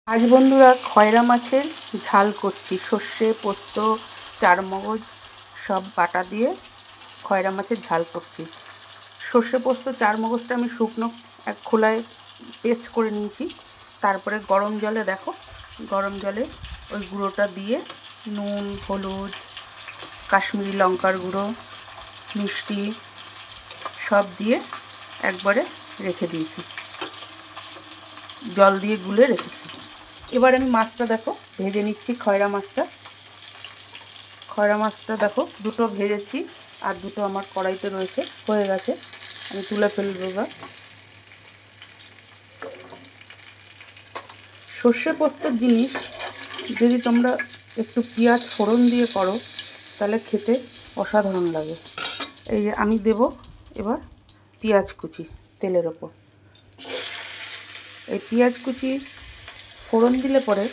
আজ বন্ধুরা খয়রা মাছের ঝাল করছি। সর্ষে, পোস্ত, চারমগজ সব বাটা দিয়ে খয়রা মাছের ঝাল করছি। সর্ষে, পোস্ত, চারমগজটা আমি শুকনো এক খোলায় পেস্ট করে নিয়েছি। তারপরে গরম জলে গরম জলে ওই গুঁড়োটা দিয়ে নুন, হলুদ, কাশ্মীরি লঙ্কার গুঁড়ো, মিষ্টি সব দিয়ে একবারে রেখে দিয়েছি, জল দিয়ে গুলে রেখেছি। এবার আমি মাছটা ভেজে নিচ্ছি। খয়রা মাছটা দুটো ভেজেছি আর দুটো আমার কড়াইতে রয়েছে, হয়ে গেছে, আমি তুলে ফেলবো। এবার সর্ষে পোস্তের জিনিস যদি তোমরা একটু পেঁয়াজ ফোড়ন দিয়ে করো তাহলে খেতে অসাধারণ লাগে। এই যে আমি দেব এবার পেঁয়াজ কুচি তেলের ওপর। এই পেঁয়াজ কুচি ফোড়ন দিলে পরে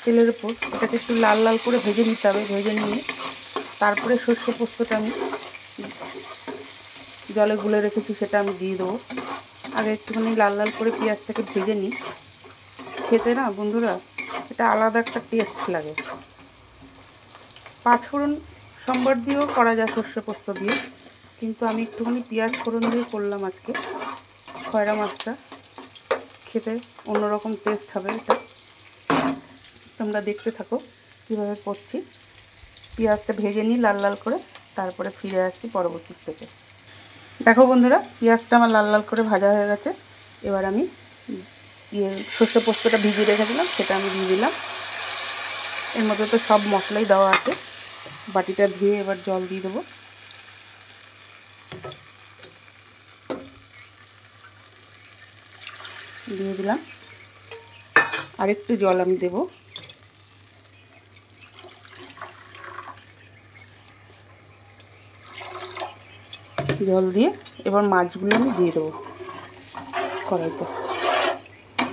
তেলের ওপর এটাকে একটু লাল লাল করে ভেজে নিতে হবে। ভেজে নিয়ে তারপরে সর্ষে পোস্তটা আমি জলে গুলে রেখেছি সেটা আমি দিয়ে দেবো। আগে একটুখানি লাল লাল করে পেঁয়াজটাকে ভেজে নিই। খেতে না বন্ধুরা এটা আলাদা একটা টেস্ট লাগে। পাঁচফোড়ন সম্বার দিয়েও করা যায় সর্ষে পোস্ত দিয়ে, কিন্তু আমি একটুখানি পেঁয়াজ ফোড়ন দিয়ে করলাম আজকে। খয়রা মাছটা খেতে অন্যরকম টেস্ট হবে। এটা তোমরা দেখতে থাকো কীভাবে করছি। পেঁয়াজটা ভেজে নিই লাল লাল করে, তারপরে ফিরে আসছি পরবর্তী স্টেপে। দেখো বন্ধুরা, পেঁয়াজটা আমার লাল লাল করে ভাজা হয়ে গেছে। এবার আমি সর্ষে পোস্তটা ভিজিয়ে রেখেছিলাম সেটা আমি দিয়ে দিলাম। এর মধ্যে তো সব মশলাই দেওয়া আছে। বাটিটা ধুয়ে এবার জল দিয়ে দেবো। দিয়ে দিলাম, আর একটু জল আমি দেব। জল দিয়ে এবার মাছগুলো আমি দিয়ে দেবো কড়াইতে।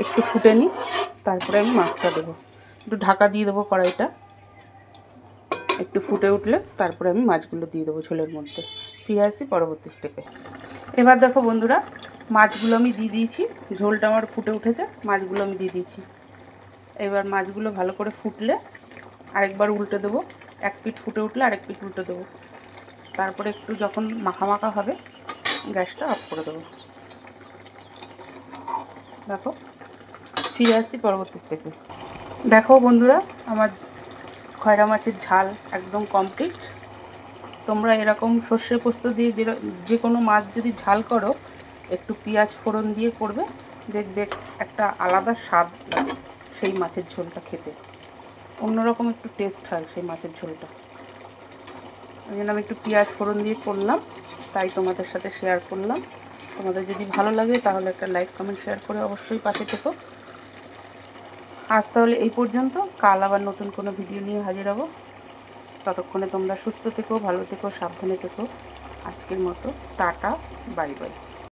একটু ফুটে নিই, তারপরে আমি মাছটা দেবো। একটু ঢাকা দিয়ে দেবো কড়াইটা। একটু ফুটে উঠলে তারপরে আমি মাছগুলো দিয়ে দেবো ঝোলের মধ্যে। ফিরে আসি পরবর্তী স্টেপে। এবার দেখো বন্ধুরা, মাছগুলো আমি দিয়ে দিয়েছি। ঝোলটা আমার ফুটে উঠেছে, মাছগুলো আমি দিয়ে দিয়েছি। এবার মাছগুলো ভালো করে ফুটলে আরেকবার উল্টে দেবো। এক পিঠ ফুটে উঠলে আরেক পিঠ উল্টে দেবো। তারপরে একটু যখন মাখা মাখা হবে গ্যাসটা অফ করে দেবো। দেখো ফিরে আসছি পরবর্তী স্টেপে। দেখো বন্ধুরা, আমার খয়রা মাছের ঝাল একদম কমপ্লিট। তোমরা এরকম সর্ষে পোস্ত দিয়ে যে কোনো মাছ যদি ঝাল করো একটু পেঁয়াজ ফোড়ন দিয়ে করবে, দেখবে একটা আলাদা স্বাদ লাগে সেই মাছের ঝোলটা খেতে। অন্যরকম একটু টেস্ট হয় সেই মাছের ঝোলটা। ওই জন্য আমি একটু পেঁয়াজ ফোড়ন দিয়ে করলাম, তাই তোমাদের সাথে শেয়ার করলাম। তোমাদের যদি ভালো লাগে তাহলে একটা লাইক কমেন্ট শেয়ার করে অবশ্যই পাশে থেকো। আজ তাহলে এই পর্যন্ত। কাল আবার নতুন কোনো ভিডিও নিয়ে হাজির হব। ততক্ষণে তোমরা সুস্থ থেকো, ভালো থেকো, সাবধানে থেকো। আজকের মতো টাটা, বাই বাই।